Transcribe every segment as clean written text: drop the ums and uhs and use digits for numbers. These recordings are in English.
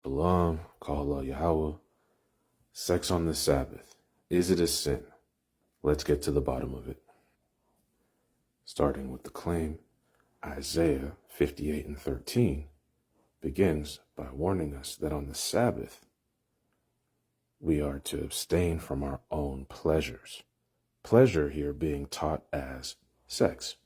Shalom, Kala Yahweh. Sex on the Sabbath. Is it a sin? Let's get to the bottom of it. Starting with the claim, Isaiah 58:13 begins by warning us that on the Sabbath, we are to abstain from our own pleasures. Pleasure here being taught as sex.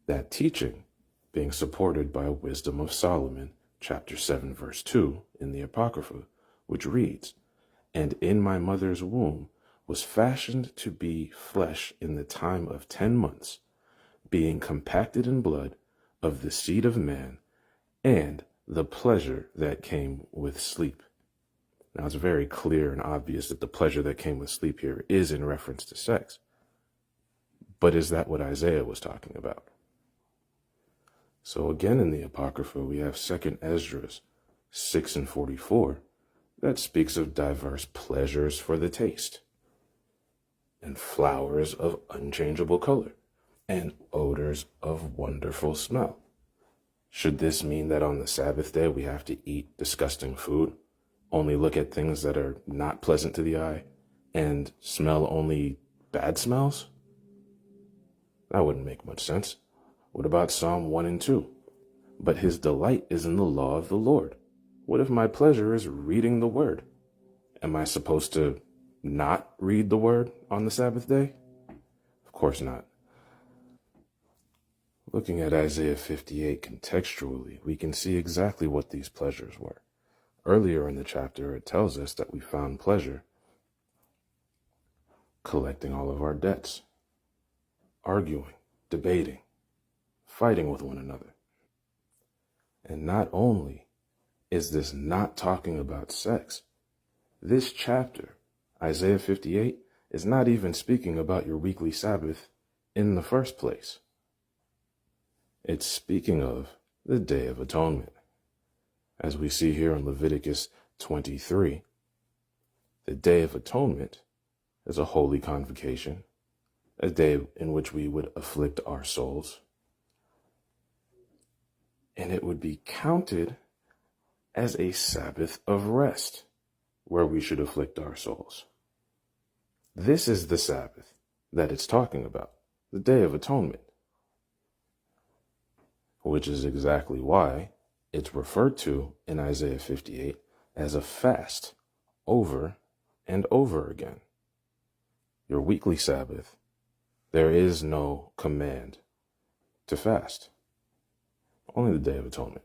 That teaching being supported by Wisdom of Solomon, chapter 7, verse 2 in the Apocrypha, which reads, "And in my mother's womb was fashioned to be flesh in the time of 10 months, being compacted in blood of the seed of man, and the pleasure that came with sleep." Now it's very clear and obvious that the pleasure that came with sleep here is in reference to sex. But is that what Isaiah was talking about? So again in the Apocrypha, we have 2 Ezra 6:44 that speaks of diverse pleasures for the taste, and flowers of unchangeable color, and odors of wonderful smell. Should this mean that on the Sabbath day we have to eat disgusting food, only look at things that are not pleasant to the eye, and smell only bad smells? That wouldn't make much sense. What about Psalm 1 and 2? But his delight is in the law of the Lord. What if my pleasure is reading the word? Am I supposed to not read the word on the Sabbath day? Of course not. Looking at Isaiah 58 contextually, we can see exactly what these pleasures were. Earlier in the chapter, it tells us that we found pleasure collecting all of our debts, arguing, debating, fighting with one another. And not only is this not talking about sex, this chapter, Isaiah 58, is not even speaking about your weekly Sabbath in the first place. It's speaking of the Day of Atonement. As we see here in Leviticus 23, the Day of Atonement is a holy convocation, a day in which we would afflict our souls. And it would be counted as a Sabbath of rest, where we should afflict our souls. This is the Sabbath that it's talking about, the Day of Atonement, which is exactly why it's referred to in Isaiah 58 as a fast over and over again. Your weekly Sabbath, there is no command to fast. Only the Day of Atonement.